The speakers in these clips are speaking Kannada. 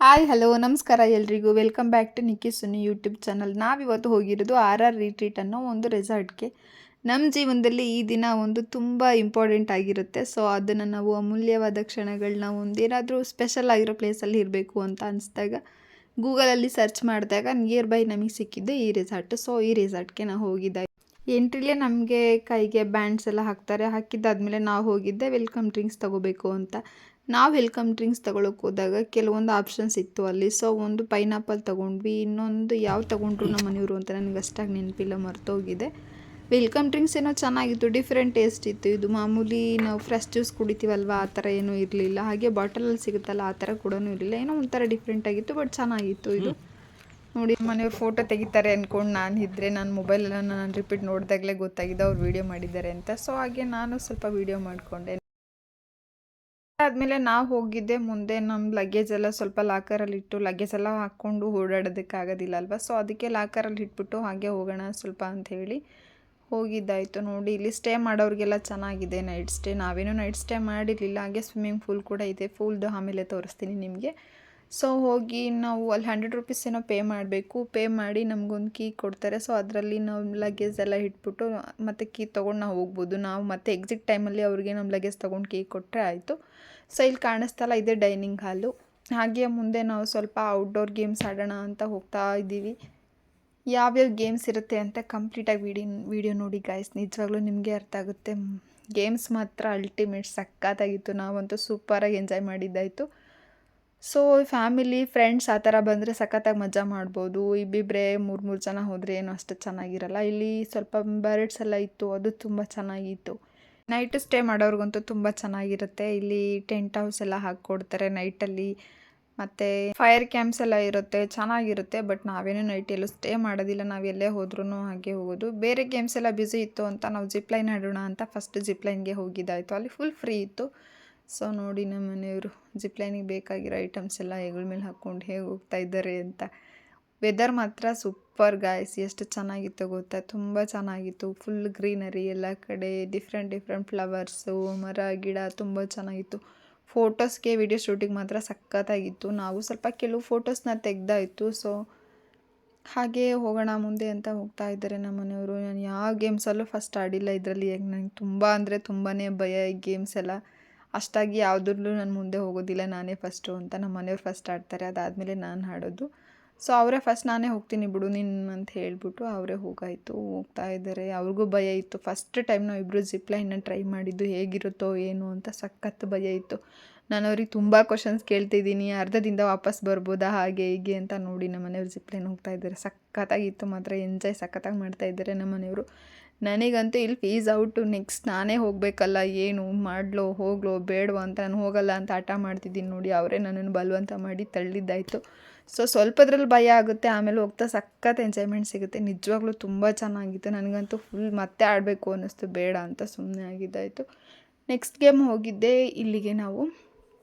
ಹಾಯ್ ಹಲೋ ನಮಸ್ಕಾರ ಎಲ್ರಿಗೂ welcome back to Nikki Suni YouTube channel. ನಾವಿವತ್ತು ಹೋಗಿರೋದು RR ರಿಟ್ರೀಟ್ ಅನ್ನೋ ಒಂದು ರೆಸಾರ್ಟ್ಗೆ. ನಮ್ಮ ಜೀವನದಲ್ಲಿ ಈ ದಿನ ಒಂದು ತುಂಬ ಇಂಪಾರ್ಟೆಂಟ್ ಆಗಿರುತ್ತೆ. ಸೊ ಅದನ್ನು ನಾವು ಅಮೂಲ್ಯವಾದ ಕ್ಷಣಗಳನ್ನ ಒಂದೇನಾದರೂ ಸ್ಪೆಷಲ್ ಆಗಿರೋ ಪ್ಲೇಸಲ್ಲಿ ಇರಬೇಕು ಅಂತ ಅನಿಸ್ದಾಗ ಗೂಗಲಲ್ಲಿ ಸರ್ಚ್ ಮಾಡಿದಾಗ ನಿಯರ್ ಬೈ ನಮಗೆ ಸಿಕ್ಕಿದ್ದೆ ಈ ರೆಸಾರ್ಟು. ಸೊ ಈ ರೆಸಾರ್ಟ್ಗೆ ನಾವು ಹೋಗಿದ್ದೆ. ಎಂಟ್ರಿಲೇ ನಮಗೆ ಕೈಗೆ ಬ್ಯಾಂಡ್ಸ್ ಎಲ್ಲ ಹಾಕ್ತಾರೆ. ಹಾಕಿದ್ದಾದಮೇಲೆ ನಾವು ಹೋಗಿದ್ದೆ ವೆಲ್ಕಮ್ ಡ್ರಿಂಕ್ಸ್ ತೊಗೋಬೇಕು ಅಂತ. ನಾವು ವೆಲ್ಕಮ್ ಡ್ರಿಂಕ್ಸ್ ತೊಗೊಳಕ್ಕೆ ಹೋದಾಗ ಕೆಲವೊಂದು ಆಪ್ಷನ್ಸ್ ಇತ್ತು ಅಲ್ಲಿ. ಸೊ ಒಂದು ಪೈನಾಪಲ್ ತೊಗೊಂಡ್ವಿ, ಇನ್ನೊಂದು ಯಾವ ತೊಗೊಂಡ್ರು ನಮ್ಮ ಮನೆಯವರು ಅಂತ ನನಗೆ ಅಷ್ಟಾಗಿ ನೆನಪಿಲ್ಲ, ಮರ್ತೋಗಿದೆ. ವೆಲ್ಕಮ್ ಡ್ರಿಂಕ್ಸ್ ಏನೋ ಚೆನ್ನಾಗಿತ್ತು, ಡಿಫ್ರೆಂಟ್ ಟೇಸ್ಟ್ ಇತ್ತು. ಇದು ಮಾಮೂಲಿ ನಾವು ಫ್ರೆಶ್ ಜ್ಯೂಸ್ ಕುಡಿತೀವಲ್ವ ಆ ಥರ ಏನೂ ಇರಲಿಲ್ಲ. ಹಾಗೆ ಬಾಟಲಲ್ಲಿ ಸಿಗುತ್ತಲ್ಲ ಆ ಥರ ಕೂಡ ಇರಲಿಲ್ಲ. ಏನೋ ಒಂಥರ ಡಿಫ್ರೆಂಟ್ ಆಗಿತ್ತು, ಬಟ್ ಚೆನ್ನಾಗಿತ್ತು. ಇದು ನೋಡಿ ಮನೆಯವ್ರು ಫೋಟೋ ತೆಗಿತಾರೆ ಅಂದ್ಕೊಂಡು ನಾನು ಮೊಬೈಲೆಲ್ಲ ನಾನು ರಿಪೀಟ್ ನೋಡಿದಾಗಲೇ ಗೊತ್ತಾಗಿದೆ ಅವ್ರು ವೀಡಿಯೋ ಮಾಡಿದ್ದಾರೆ ಅಂತ. ಸೊ ಹಾಗೆ ನಾನು ಸ್ವಲ್ಪ ವೀಡಿಯೋ ಮಾಡಿಕೊಂಡೆ. ಆದಮೇಲೆ ನಾವು ಹೋಗಿದ್ದೆ ಮುಂದೆ. ನಮ್ಮ ಲಗೇಜ್ ಎಲ್ಲ ಸ್ವಲ್ಪ ಲಾಕರಲ್ಲಿ ಇಟ್ಟು, ಲಗೇಜ್ ಎಲ್ಲ ಹಾಕ್ಕೊಂಡು ಓಡಾಡೋದಕ್ಕಾಗೋದಿಲ್ಲ ಅಲ್ವಾ. ಸೊ ಅದಕ್ಕೆ ಲಾಕರಲ್ಲಿ ಇಟ್ಬಿಟ್ಟು ಹಾಗೆ ಹೋಗೋಣ ಸ್ವಲ್ಪ ಅಂಥೇಳಿ ಹೋಗಿದ್ದಾಯಿತು. ನೋಡಿ ಇಲ್ಲಿ ಸ್ಟೇ ಮಾಡೋರಿಗೆಲ್ಲ ಚೆನ್ನಾಗಿದೆ ನೈಟ್ ಸ್ಟೇ. ನಾವೇನೂ ನೈಟ್ ಸ್ಟೇ ಮಾಡಿರಲಿಲ್ಲ. ಹಾಗೆ ಸ್ವಿಮ್ಮಿಂಗ್ ಪೂಲ್ ಕೂಡ ಇದೆ. ಫೂಲ್ದು ಆಮೇಲೆ ತೋರಿಸ್ತೀನಿ ನಿಮಗೆ. ಸೊ ಹೋಗಿ ನಾವು ಅಲ್ಲಿ 100 ರೂಪೀಸ್ ಏನೋ ಪೇ ಮಾಡಬೇಕು. ಪೇ ಮಾಡಿ ನಮಗೊಂದು ಕೀ ಕೊಡ್ತಾರೆ. ಸೊ ಅದರಲ್ಲಿ ನಾವು ಲಗೇಜ್ ಎಲ್ಲ ಇಟ್ಬಿಟ್ಟು ಮತ್ತೆ ಕೀ ತೊಗೊಂಡು ನಾವು ಹೋಗ್ಬೋದು. ನಾವು ಮತ್ತೆ ಎಕ್ಸಿಟ್ ಟೈಮಲ್ಲಿ ಅವ್ರಿಗೆ ನಮ್ಮ ಲಗೇಜ್ ತೊಗೊಂಡು ಕೀ ಕೊಟ್ಟರೆ ಆಯಿತು. ಸೊ ಇಲ್ಲಿ ಕಾಣಿಸ್ತಲ್ಲ, ಇದೇ ಡೈನಿಂಗ್ ಹಾಲು. ಹಾಗೆ ಮುಂದೆ ನಾವು ಸ್ವಲ್ಪ ಔಟ್ಡೋರ್ ಗೇಮ್ಸ್ ಆಡೋಣ ಅಂತ ಹೋಗ್ತಾ ಇದ್ದೀವಿ. ಯಾವ್ಯಾವ ಗೇಮ್ಸ್ ಇರುತ್ತೆ ಅಂತ ಕಂಪ್ಲೀಟಾಗಿ ವಿಡಿಯೋ ನೋಡಿ ಗಾಯ್ಸ್, ನಿಜವಾಗ್ಲೂ ನಿಮಗೆ ಅರ್ಥ ಆಗುತ್ತೆ. ಗೇಮ್ಸ್ ಮಾತ್ರ ಅಲ್ಟಿಮೇಟ್ ಸಕ್ಕತ್ತಾಗಿತ್ತು. ನಾವಂತೂ ಸೂಪರಾಗಿ ಎಂಜಾಯ್ ಮಾಡಿದ್ದಾಯಿತು. ಸೊ ಫ್ಯಾಮಿಲಿ ಫ್ರೆಂಡ್ಸ್ ಆ ಥರ ಬಂದರೆ ಸಖತ್ತಾಗಿ ಮಜಾ ಮಾಡ್ಬೋದು. ಇಬ್ಬಿಬ್ಬರೇ 3 ಜನ ಹೋದರೆ ಏನೋ ಅಷ್ಟು ಚೆನ್ನಾಗಿರಲ್ಲ. ಇಲ್ಲಿ ಸ್ವಲ್ಪ ಬರ್ಡ್ಸ್ ಎಲ್ಲ ಇತ್ತು, ಅದು ತುಂಬ ಚೆನ್ನಾಗಿತ್ತು. ನೈಟ್ ಸ್ಟೇ ಮಾಡೋರಿಗಂತೂ ತುಂಬ ಚೆನ್ನಾಗಿರುತ್ತೆ. ಇಲ್ಲಿ ಟೆಂಟ್ ಹೌಸ್ ಎಲ್ಲ ಹಾಕ್ಕೊಡ್ತಾರೆ ನೈಟಲ್ಲಿ. ಮತ್ತು ಫೈರ್ ಕ್ಯಾಂಪ್ಸ್ ಎಲ್ಲ ಇರುತ್ತೆ, ಚೆನ್ನಾಗಿರುತ್ತೆ. ಬಟ್ ನಾವೇನೂ ನೈಟ್ ಎಲ್ಲೂ ಸ್ಟೇ ಮಾಡೋದಿಲ್ಲ. ನಾವು ಎಲ್ಲೇ ಹೋದ್ರೂ ಹಾಗೆ ಹೋಗೋದು. ಬೇರೆ ಗೇಮ್ಸ್ ಎಲ್ಲ ಬ್ಯುಸಿ ಇತ್ತು ಅಂತ ನಾವು ಜಿಪ್ಲೈನ್ ಆಡೋಣ ಅಂತ ಫಸ್ಟ್ ಜಿಪ್ಲೈನ್ಗೆ ಹೋಗಿದ್ದಾಯಿತು. ಅಲ್ಲಿ ಫುಲ್ ಫ್ರೀ ಇತ್ತು. ಸೊ ನೋಡಿ ನಮ್ಮ ಮನೆಯವರು ಜಿಪ್ಲೈನಿಗೆ ಬೇಕಾಗಿರೋ ಐಟಮ್ಸ್ ಎಲ್ಲ ಹೆಗಲ ಮೇಲೆ ಹಾಕ್ಕೊಂಡು ಹೇಗೆ ಹೋಗ್ತಾ ಇದ್ದಾರೆ ಅಂತ. ವೆದರ್ ಮಾತ್ರ ಸೂಪರ್ ಗಾಯ್ಸ್, ಎಷ್ಟು ಚೆನ್ನಾಗಿತ್ತು ಗೊತ್ತಾ, ತುಂಬ ಚೆನ್ನಾಗಿತ್ತು. ಫುಲ್ ಗ್ರೀನರಿ ಎಲ್ಲ ಕಡೆ, ಡಿಫ್ರೆಂಟ್ ಫ್ಲವರ್ಸು, ಮರ ಗಿಡ ತುಂಬ ಚೆನ್ನಾಗಿತ್ತು. ಫೋಟೋಸ್ಗೆ ವಿಡಿಯೋ ಶೂಟಿಂಗ್ ಮಾತ್ರ ಸಖತ್ತಾಗಿತ್ತು. ನಾವು ಸ್ವಲ್ಪ ಕೆಲವು ಫೋಟೋಸ್ನ ತೆಗ್ದಾಯಿತು. ಸೊ ಹಾಗೆ ಹೋಗೋಣ ಮುಂದೆ ಅಂತ ಹೋಗ್ತಾ ಇದ್ದಾರೆ ನಮ್ಮ ಮನೆಯವರು. ನಾನು ಯಾವ ಗೇಮ್ಸಲ್ಲೂ ಫಸ್ಟ್ ಆಡಿಲ್ಲ ಇದರಲ್ಲಿ. ನನಗೆ ತುಂಬ ಅಂದರೆ ತುಂಬಾ ಭಯ ಈ ಗೇಮ್ಸ್ ಎಲ್ಲ. ಅಷ್ಟಾಗಿ ಯಾವುದ್ರಲ್ಲೂ ನಾನು ಮುಂದೆ ಹೋಗೋದಿಲ್ಲ, ನಾನೇ ಫಸ್ಟು ಅಂತ. ನಮ್ಮ ಮನೆಯವ್ರು ಫಸ್ಟ್ ಆಡ್ತಾರೆ, ಅದಾದಮೇಲೆ ನಾನು ಆಡೋದು. ಸೊ ಅವರೇ ಫಸ್ಟ್, ನಾನೇ ಹೋಗ್ತೀನಿ ಬಿಡು ನೀನು ಅಂತ ಹೇಳಿಬಿಟ್ಟು ಅವರೇ ಹೋಗ್ತಾ ಇದ್ದಾರೆ. ಅವ್ರಿಗೂ ಭಯ ಇತ್ತು. ಫಸ್ಟ್ ಟೈಮ್ ನಾವಿಬ್ಬರು ಜಿಪ್ಲೈನ್ನ ಟ್ರೈ ಮಾಡಿದ್ದು, ಹೇಗಿರುತ್ತೋ ಏನು ಅಂತ ಸಖತ್ತು ಭಯ ಇತ್ತು. ನಾನು ಅವ್ರಿಗೆ ತುಂಬ ಕ್ವಶನ್ಸ್ ಕೇಳ್ತಿದ್ದೀನಿ, ಅರ್ಧದಿಂದ ವಾಪಸ್ ಬರ್ಬೋದಾ ಹಾಗೆ ಹೀಗೆ ಅಂತ. ನೋಡಿ ನಮ್ಮ ಮನೆಯವ್ರು ಜಿಪ್ಲೈನ್ ಹೋಗ್ತಾ ಇದ್ದಾರೆ. ಸಖತ್ತಾಗಿತ್ತು ಮಾತ್ರ, ಎಂಜಾಯ್ ಸಖತ್ತಾಗಿ ಮಾಡ್ತಾಯಿದ್ದಾರೆ ನಮ್ಮ ಮನೆಯವರು. ನನಗಂತೂ ಇಲ್ಲಿ ಫೀಸ್ ಔಟು. ನೆಕ್ಸ್ಟ್ ನಾನೇ ಹೋಗಬೇಕಲ್ಲ, ಏನು ಮಾಡಲೋ ಹೋಗ್ಲೋ ಬೇಡವೋ ಅಂತ ನಾನು ಹೋಗಲ್ಲ ಅಂತ ಹಠ ಮಾಡ್ತಿದ್ದೀನಿ. ನೋಡಿ ಅವರೇ ನನ್ನನ್ನು ಬಲವಂತ ಮಾಡಿ ತಳ್ಳಿದ್ದಾಯಿತು. ಸೊ ಸ್ವಲ್ಪದ್ರಲ್ಲಿ ಭಯ ಆಗುತ್ತೆ, ಆಮೇಲೆ ಹೋಗ್ತಾ ಸಖತ್ ಎಂಜಾಯ್ಮೆಂಟ್ ಸಿಗುತ್ತೆ. ನಿಜವಾಗ್ಲೂ ತುಂಬ ಚೆನ್ನಾಗಿತ್ತು. ನನಗಂತೂ ಫುಲ್ ಮತ್ತೆ ಆಡಬೇಕು ಅನ್ನಿಸ್ತು, ಬೇಡ ಅಂತ ಸುಮ್ಮನೆ ಆಗಿದ್ದಾಯಿತು. ನೆಕ್ಸ್ಟ್ ಗೇಮ್ ಹೋಗಿದ್ದೆ ಇಲ್ಲಿಗೆ ನಾವು.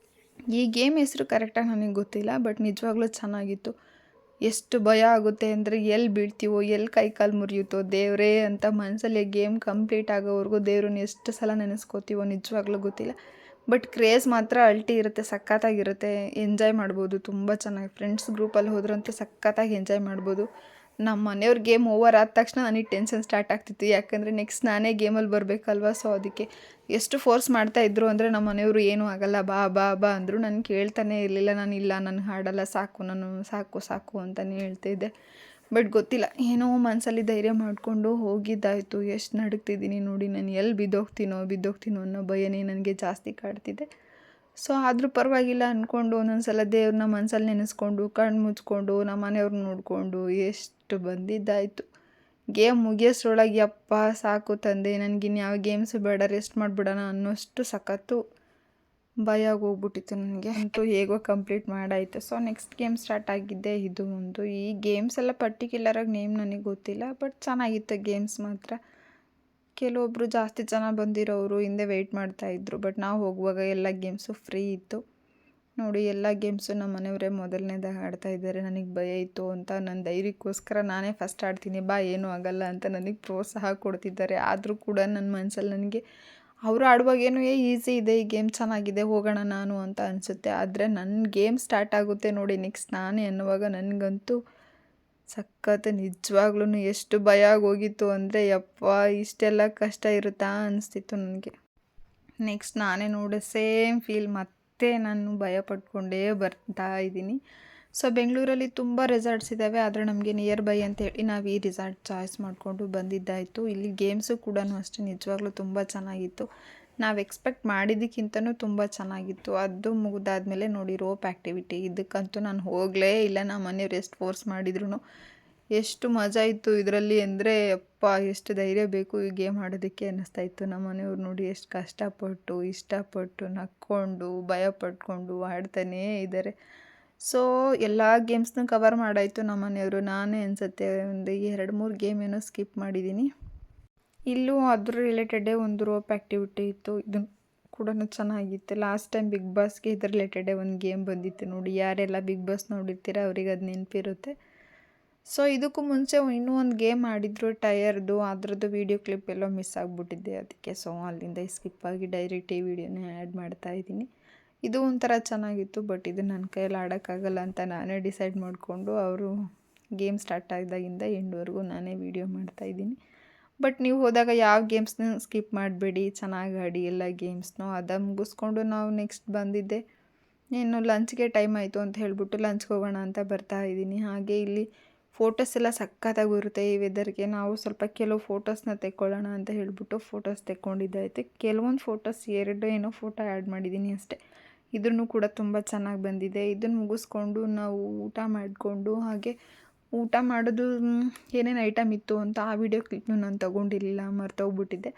ಈ ಗೇಮ್ ಹೆಸರು ಕರೆಕ್ಟಾಗಿ ನನಗೆ ಗೊತ್ತಿಲ್ಲ, ಬಟ್ ನಿಜವಾಗ್ಲೂ ಚೆನ್ನಾಗಿತ್ತು. ಎಷ್ಟು ಭಯ ಆಗುತ್ತೆ ಅಂದರೆ ಎಲ್ಲಿ ಬೀಳ್ತೀವೋ, ಎಲ್ಲಿ ಕೈ ಕಾಲು ಮುರಿಯುತ್ತೋ ದೇವರೇ ಅಂತ ಮನಸ್ಸಲ್ಲಿ ಗೇಮ್ ಕಂಪ್ಲೀಟ್ ಆಗೋವರೆಗೂ ದೇವ್ರನ್ನ ಎಷ್ಟು ಸಲ ನೆನೆಸ್ಕೋತೀವೋ ನಿಜವಾಗ್ಲೂ ಗೊತ್ತಿಲ್ಲ. ಬಟ್ ಕ್ರೇಜ್ ಮಾತ್ರ ಅಲ್ಟಿ ಇರುತ್ತೆ, ಸಖತ್ತಾಗಿರುತ್ತೆ. ಎಂಜಾಯ್ ಮಾಡ್ಬೋದು ತುಂಬ ಚೆನ್ನಾಗಿ. ಫ್ರೆಂಡ್ಸ್ ಗ್ರೂಪಲ್ಲಿ ಹೋದ್ರಂತೂ ಸಖತ್ತಾಗಿ ಎಂಜಾಯ್ ಮಾಡ್ಬೋದು. ನಮ್ಮ ಮನೆಯವ್ರ ಗೇಮ್ ಓವರ್ ಆದ ತಕ್ಷಣ ನನಗೆ ಟೆನ್ಷನ್ ಸ್ಟಾರ್ಟ್ ಆಗ್ತಿತ್ತು, ಯಾಕಂದರೆ ನೆಕ್ಸ್ಟ್ ನಾನೇ ಗೇಮಲ್ಲಿ ಬರಬೇಕಲ್ವ. ಸೊ ಅದಕ್ಕೆ ಎಷ್ಟು ಫೋರ್ಸ್ ಮಾಡ್ತಾಯಿದ್ರು ಅಂದರೆ ನಮ್ಮ ಮನೆಯವರು ಏನೂ ಆಗಲ್ಲ ಬಾ ಬಾ ಬಾ ಅಂದರು. ನಾನು ಕೇಳ್ತಾನೆ ಇರಲಿಲ್ಲ. ನಾನು ಹಾಡಲ್ಲ, ಸಾಕು ಅಂತಲೇ ಹೇಳ್ತಾಯಿದ್ದೆ. ಬಟ್ ಗೊತ್ತಿಲ್ಲ, ಏನೋ ಮನಸ್ಸಲ್ಲಿ ಧೈರ್ಯ ಮಾಡಿಕೊಂಡು ಹೋಗಿದ್ದಾಯಿತು. ಎಷ್ಟು ನಡುಗ್ತಿದ್ದೀನಿ ನೋಡಿ, ನಾನು ಎಲ್ಲಿ ಬಿದ್ದೋಗ್ತೀನೋ ಅನ್ನೋ ಭಯನೇ ನನಗೆ ಜಾಸ್ತಿ ಕಾಡ್ತಿದೆ. ಸೊ ಆದರೂ ಪರವಾಗಿಲ್ಲ ಅಂದ್ಕೊಂಡು ಒಂದೊಂದು ಸಲ ದೇವ್ರನ್ನ ಮನಸ್ಸಲ್ಲಿ ನೆನೆಸ್ಕೊಂಡು ಕಣ್ಣು ಮುಚ್ಕೊಂಡು ನಮ್ಮ ಮನೆಯವ್ರನ್ನ ನೋಡಿಕೊಂಡು ಎಷ್ಟು ಬಂದಿದ್ದಾಯಿತು. ಗೇಮ್ ಮುಗಿಯೋಷ್ಟ್ರೊಳಗೆ ಯಪ್ಪ ಸಾಕು ತಂದೆ, ನನಗಿನ್ಯಾವ ಗೇಮ್ಸು ಬೇಡ, ರೆಸ್ಟ್ ಮಾಡಿಬಿಡೋಣ ಅನ್ನೋಷ್ಟು ಸಖತ್ತು ಭಯ ಹೋಗ್ಬಿಟ್ಟಿತ್ತು ನನಗೆ. ಅಂತೂ ಹೇಗೋ ಕಂಪ್ಲೀಟ್ ಮಾಡಾಯಿತು. ಸೊ ನೆಕ್ಸ್ಟ್ ಗೇಮ್ ಸ್ಟಾರ್ಟ್ ಆಗಿದ್ದೆ ಇದು ಒಂದು. ಈ ಗೇಮ್ಸ್ ಎಲ್ಲ ಪರ್ಟಿಕ್ಯುಲರಾಗಿ ನೇಮ್ ನನಗೆ ಗೊತ್ತಿಲ್ಲ, ಬಟ್ ಚೆನ್ನಾಗಿತ್ತು ಗೇಮ್ಸ್ ಮಾತ್ರ. ಕೆಲವೊಬ್ಬರು ಜಾಸ್ತಿ ಜನ ಬಂದಿರೋರು ಹಿಂದೆ ವೆಯ್ಟ್ ಮಾಡ್ತಾಯಿದ್ರು. ಬಟ್ ನಾವು ಹೋಗುವಾಗ ಎಲ್ಲ ಗೇಮ್ಸು ಫ್ರೀ ಇತ್ತು. ನೋಡಿ ಎಲ್ಲ ಗೇಮ್ಸು ನಮ್ಮ ಮನೆಯವರೇ ಮೊದಲನೇದಾಗಿ ಆಡ್ತಾಯಿದ್ದಾರೆ. ನನಗೆ ಭಯ ಇತ್ತು ಅಂತ ನನ್ನ ಧೈರ್ಯಕ್ಕೋಸ್ಕರ ನಾನೇ ಫಸ್ಟ್ ಆಡ್ತೀನಿ ಬಾ, ಏನೂ ಆಗಲ್ಲ ಅಂತ ನನಗೆ ಪ್ರೋತ್ಸಾಹ ಕೊಡ್ತಿದ್ದಾರೆ. ಆದರೂ ಕೂಡ ನನ್ನ ಮನಸ್ಸಲ್ಲಿ ನನಗೆ ಅವರು ಆಡುವಾಗ ಏನು ಈಸಿ ಇದೆ, ಈ ಗೇಮ್ ಚೆನ್ನಾಗಿದೆ ಹೋಗೋಣ ನಾನು ಅಂತ ಅನಿಸುತ್ತೆ. ಆದರೆ ನನ್ನ ಗೇಮ್ ಸ್ಟಾರ್ಟ್ ಆಗುತ್ತೆ ನೋಡಿ ನೆಕ್ಸ್ಟ್ ನಾನೇ ಅನ್ನುವಾಗ ನನಗಂತೂ ಸಖತ್ ನಿಜವಾಗ್ಲೂ ಎಷ್ಟು ಭಯ ಆಗೋಗಿತ್ತು ಅಂದರೆ, ಯಪ್ಪ ಇಷ್ಟೆಲ್ಲ ಕಷ್ಟ ಇರುತ್ತಾ ಅನಿಸ್ತಿತ್ತು ನನಗೆ. ನೆಕ್ಸ್ಟ್ ನಾನೇ ನೋಡಿ ಸೇಮ್ ಫೀಲ್ ಮತ್ತೆ ನಾನು ಭಯ ಪಟ್ಕೊಂಡೇ ಬರ್ತಾ ಇದ್ದೀನಿ. ಸೊ ಬೆಂಗಳೂರಲ್ಲಿ ತುಂಬ ರೆಸಾರ್ಟ್ಸ್ ಇದ್ದಾವೆ, ಆದರೆ ನಮಗೆ ನಿಯರ್ ಬೈ ಅಂತೇಳಿ ನಾವು ಈ ರೆಸಾರ್ಟ್ ಚಾಯ್ಸ್ ಮಾಡಿಕೊಂಡು ಬಂದಿದ್ದಾಯಿತು. ಇಲ್ಲಿ ಗೇಮ್ಸು ಕೂಡ ಅಷ್ಟೇ ನಿಜವಾಗ್ಲೂ ತುಂಬ ಚೆನ್ನಾಗಿತ್ತು. ನಾವು ಎಕ್ಸ್ಪೆಕ್ಟ್ ಮಾಡಿದ್ದಕ್ಕಿಂತನೂ ತುಂಬ ಚೆನ್ನಾಗಿತ್ತು. ಅದು ಮುಗಿದಾದ್ಮೇಲೆ ನೋಡಿ ರೋಪ್ ಆ್ಯಕ್ಟಿವಿಟಿ, ಇದಕ್ಕಂತೂ ನಾನು ಹೋಗಲೇ ಇಲ್ಲ. ನಮ್ಮ ಮನೆಯವ್ರು ಎಷ್ಟು ಫೋರ್ಸ್ ಮಾಡಿದ್ರು ಎಷ್ಟು ಮಜಾ ಇತ್ತು ಇದರಲ್ಲಿ ಅಂದರೆ, ಅಪ್ಪ ಎಷ್ಟು ಧೈರ್ಯ ಬೇಕು ಈ ಗೇಮ್ ಆಡೋದಕ್ಕೆ ಅನ್ನಿಸ್ತಾ ಇತ್ತು. ನಮ್ಮ ಮನೆಯವ್ರು ನೋಡಿ ಎಷ್ಟು ಕಷ್ಟಪಟ್ಟು ಇಷ್ಟಪಟ್ಟು ನಕ್ಕೊಂಡು ಭಯ ಪಟ್ಕೊಂಡು ಆಡ್ತಾನೇ ಇದ್ದಾರೆ. ಸೊ ಎಲ್ಲ ಗೇಮ್ಸ್ನ ಕವರ್ ಮಾಡಾಯಿತು ನಮ್ಮ ಮನೆಯವರು. ನಾನೇ ಅನಿಸುತ್ತೆ ಒಂದು 2-3 ಗೇಮ್ ಏನೋ ಸ್ಕಿಪ್ ಮಾಡಿದ್ದೀನಿ. ಇಲ್ಲೂ ಅದ್ರ ರಿಲೇಟೆಡೇ ಒಂದು ರೋಪ್ ಆ್ಯಕ್ಟಿವಿಟಿ ಇತ್ತು, ಇದು ಕೂಡ ಚೆನ್ನಾಗಿತ್ತು. ಲಾಸ್ಟ್ ಟೈಮ್ ಬಿಗ್ ಬಾಸ್ಗೆ ಇದ್ರ ರಿಲೇಟೆಡೇ ಒಂದು ಗೇಮ್ ಬಂದಿತ್ತು ನೋಡಿ. ಯಾರೆಲ್ಲ ಬಿಗ್ ಬಾಸ್ ನೋಡಿರ್ತೀರ ಅವ್ರಿಗೆ ಅದು ನೆನಪಿರುತ್ತೆ. ಸೊ ಇದಕ್ಕೂ ಮುಂಚೆ ಇನ್ನೂ ಒಂದು ಗೇಮ್ ಆಡಿದ್ರು ಟಯರ್ದು, ಅದ್ರದ್ದು ವೀಡಿಯೋ ಕ್ಲಿಪ್ ಎಲ್ಲೋ ಮಿಸ್ ಆಗಿಬಿಟ್ಟಿದ್ದೆ ಅದಕ್ಕೆ. ಸೊ ಅಲ್ಲಿಂದ ಸ್ಕಿಪ್ ಆಗಿ ಡೈರೆಕ್ಟ್ ಈ ವಿಡಿಯೋನೇ ಆ್ಯಡ್ ಮಾಡ್ತಾಯಿದ್ದೀನಿ. ಇದು ಒಂಥರ ಚೆನ್ನಾಗಿತ್ತು, ಬಟ್ ಇದು ನನ್ನ ಕೈಯಲ್ಲಿ ಆಡೋಕ್ಕಾಗಲ್ಲ ಅಂತ ನಾನೇ ಡಿಸೈಡ್ ಮಾಡಿಕೊಂಡು ಅವರು ಗೇಮ್ ಸ್ಟಾರ್ಟ್ ಆಗಿದಾಗಿಂದ ಎಂಡ್ವರೆಗೂ ನಾನೇ ವೀಡಿಯೋ ಮಾಡ್ತಾಯಿದ್ದೀನಿ. ಬಟ್ ನೀವು ಹೋದಾಗ ಯಾವ ಗೇಮ್ಸ್ನ ಸ್ಕಿಪ್ ಮಾಡಬೇಡಿ, ಚೆನ್ನಾಗಿ ಆಡಿ ಎಲ್ಲ ಗೇಮ್ಸ್ನೂ. ಅದನ್ನು ಮುಗಿಸ್ಕೊಂಡು ನಾವು ನೆಕ್ಸ್ಟ್ ಬಂದಿದ್ದೆ, ಇನ್ನು ಲಂಚ್ಗೆ ಟೈಮ್ ಆಯಿತು ಅಂತ ಹೇಳಿಬಿಟ್ಟು ಲಂಚ್ಗೆ ಹೋಗೋಣ ಅಂತ ಬರ್ತಾ ಇದ್ದೀನಿ. ಹಾಗೆ ಇಲ್ಲಿ ಫೋಟೋಸ್ ಎಲ್ಲ ಸಖತ್ತಾಗಿ ಬರುತ್ತೆ ಈ ವೆದರ್ಗೆ. ನಾವು ಸ್ವಲ್ಪ ಕೆಲವು ಫೋಟೋಸ್ನ ತೆಕ್ಕೊಳ್ಳೋಣ ಅಂತ ಹೇಳಿಬಿಟ್ಟು ಫೋಟೋಸ್ ತೆಕ್ಕೊಂಡಿದ್ದಾಯಿತು. ಕೆಲವೊಂದು ಫೋಟೋಸ್ 2 ಏನೋ ಫೋಟೋ ಆ್ಯಡ್ ಮಾಡಿದ್ದೀನಿ ಅಷ್ಟೇ. ಇದನ್ನು ಕೂಡ ತುಂಬ ಚೆನ್ನಾಗಿ ಬಂದಿದೆ. ಇದನ್ನು ಮುಗಿಸ್ಕೊಂಡು ನಾವು ಊಟ ಮಾಡಿಕೊಂಡು, ಹಾಗೆ ಊಟ ಮಾಡೋದು ಏನೇನು ಐಟಮ್ ಇತ್ತು ಅಂತ ಆ ವಿಡಿಯೋ ಕ್ಲಿಪ್ನು ನಾನು ತೊಗೊಂಡಿರಲಿಲ್ಲ, ಮರ್ತೋಗ್ಬಿಟ್ಟಿದ್ದೆ.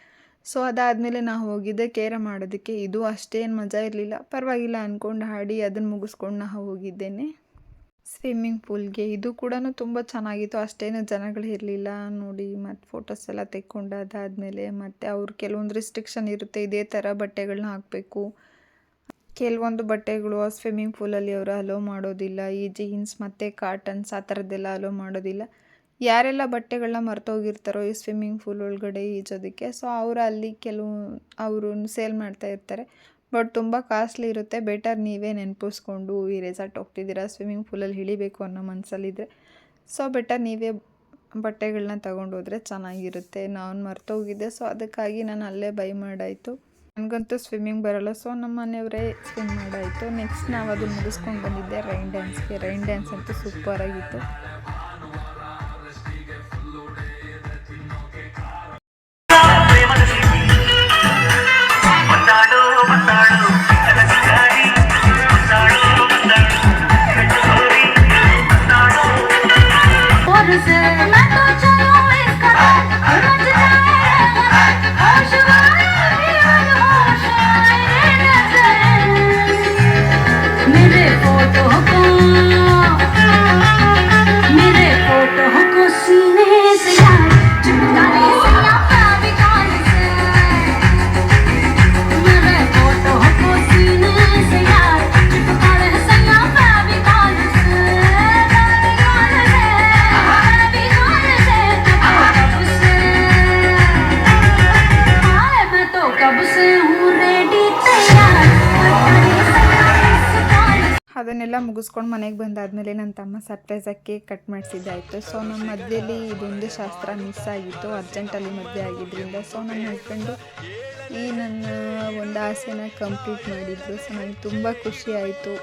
ಸೊ ಅದಾದಮೇಲೆ ನಾವು ಹೋಗಿದ್ದೆ ಕೇರಮ್ ಮಾಡೋದಕ್ಕೆ. ಇದು ಅಷ್ಟೇನು ಮಜಾ ಇರಲಿಲ್ಲ, ಪರವಾಗಿಲ್ಲ ಅಂದ್ಕೊಂಡು ಆಡಿ ಅದನ್ನು ಮುಗಿಸ್ಕೊಂಡು ನಾವು ಹೋಗಿದ್ದೇನೆ ಸ್ವಿಮ್ಮಿಂಗ್ ಪೂಲ್ಗೆ. ಇದು ಕೂಡ ತುಂಬ ಚೆನ್ನಾಗಿತ್ತು, ಅಷ್ಟೇನು ಜನಗಳು ಇರಲಿಲ್ಲ ನೋಡಿ. ಮತ್ತು ಫೋಟೋಸ್ ಎಲ್ಲ ತೆಕ್ಕೊಂಡು ಅದಾದಮೇಲೆ ಮತ್ತು ಅವ್ರು ಕೆಲವೊಂದು ರಿಸ್ಟ್ರಿಕ್ಷನ್ ಇರುತ್ತೆ, ಇದೇ ಥರ ಬಟ್ಟೆಗಳನ್ನ ಹಾಕಬೇಕು. ಕೆಲವೊಂದು ಬಟ್ಟೆಗಳು ಸ್ವಿಮ್ಮಿಂಗ್ ಪೂಲಲ್ಲಿ ಅವರು ಅಲೋ ಮಾಡೋದಿಲ್ಲ, ಈ ಜೀನ್ಸ್ ಮತ್ತು ಕಾಟನ್ಸ್ ಆ ಥರದ್ದೆಲ್ಲ ಅಲೋ ಮಾಡೋದಿಲ್ಲ. ಯಾರೆಲ್ಲ ಬಟ್ಟೆಗಳನ್ನ ಮರ್ತೋಗಿರ್ತಾರೋ ಈ ಸ್ವಿಮ್ಮಿಂಗ್ ಪೂಲ್ ಒಳಗಡೆ ಈಜೋದಕ್ಕೆ, ಸೊ ಅವರು ಅಲ್ಲಿ ಅವರು ಸೇಲ್ ಮಾಡ್ತಾ ಇರ್ತಾರೆ. ಬಟ್ ತುಂಬ ಕಾಸ್ಟ್ಲಿ ಇರುತ್ತೆ. ಬೆಟರ್ ನೀವೇ ನೆನಪಿಸ್ಕೊಂಡು ಈ ರೆಸಾರ್ಟ್ ಹೋಗ್ತಿದ್ದೀರಾ, ಸ್ವಿಮ್ಮಿಂಗ್ ಪೂಲಲ್ಲಿ ಇಳಿಬೇಕು ಅನ್ನೋ ಮನಸ್ಸಲ್ಲಿದ್ದರೆ ಸೊ ಬೆಟರ್ ನೀವೇ ಬಟ್ಟೆಗಳನ್ನ ತೊಗೊಂಡೋದ್ರೆ ಚೆನ್ನಾಗಿರುತ್ತೆ. ನಾನು ಮರ್ತೋಗಿದ್ದೆ, ಸೊ ಅದಕ್ಕಾಗಿ ನಾನು ಅಲ್ಲೇ ಬೈ ಮಾಡಾಯಿತು. ನನಗಂತೂ ಸ್ವಿಮ್ಮಿಂಗ್ ಬರೋಲ್ಲ, ಸೊ ನಮ್ಮ ಮನೆಯವರೇ ಸ್ವಿಮ್ ಮಾಡಾಯಿತು. ನೆಕ್ಸ್ಟ್ ನಾವು ಅದನ್ನು ಮುಗಿಸ್ಕೊಂಡು ಬಂದಿದ್ದೆ ರೈನ್ ಡ್ಯಾನ್ಸ್ಗೆ. ರೈನ್ ಡ್ಯಾನ್ಸ್ ಅಂತೂ ಸೂಪರಾಗಿತ್ತು. ಅದನ್ನೆಲ್ಲ ಮುಗಿಸ್ಕೊಂಡು ಮನೆಗೆ ಬಂದಾದಮೇಲೆ ನನ್ನ ತಮ್ಮ ಸರ್ಪ್ರೈಸಾಗಿ ಕೇಕ್ ಕಟ್ ಮಾಡಿಸಿದ್ದಾಯಿತು. ಸೊ ನಮ್ಮ ಮಧ್ಯದಲ್ಲಿ ಇದೊಂದು ಶಾಸ್ತ್ರ ಮಿಸ್ ಆಗಿತ್ತು, ಅರ್ಜೆಂಟಲ್ಲಿ ಮದುವೆ ಆಗಿದ್ದರಿಂದ. ಸೊ ನನ್ನ ಹಸ್ಬೆಂಡು ಈ ನನ್ನ ಒಂದು ಆಸೆನ ಕಂಪ್ಲೀಟ್ ಮಾಡಿದರು. ಸೊ ನನಗೆ ತುಂಬ ಖುಷಿ ಆಯಿತು.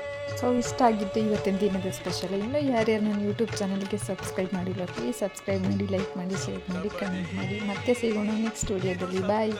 ಸೊ ಇಷ್ಟ ಆಗಿತ್ತು ಇವತ್ತಿನ ದಿನದ ಸ್ಪೆಷಲ್. ಇನ್ನೂ ಯಾರ್ಯಾರು ನನ್ನ ಯೂಟ್ಯೂಬ್ ಚಾನಲ್ಗೆ ಸಬ್ಸ್ಕ್ರೈಬ್ ಮಾಡಿಲ್ಲ ಪ್ಲೀಸ್ ಸಬ್ಸ್ಕ್ರೈಬ್ ಮಾಡಿ, ಲೈಕ್ ಮಾಡಿ, ಶೇರ್ ಮಾಡಿ, ಕಮೆಂಟ್ ಮಾಡಿ. ಮತ್ತೆ ಸಿಗೋಣ ನೆಕ್ಸ್ಟ್ ವಿಡಿಯೋದಲ್ಲಿ. ಬಾಯ್.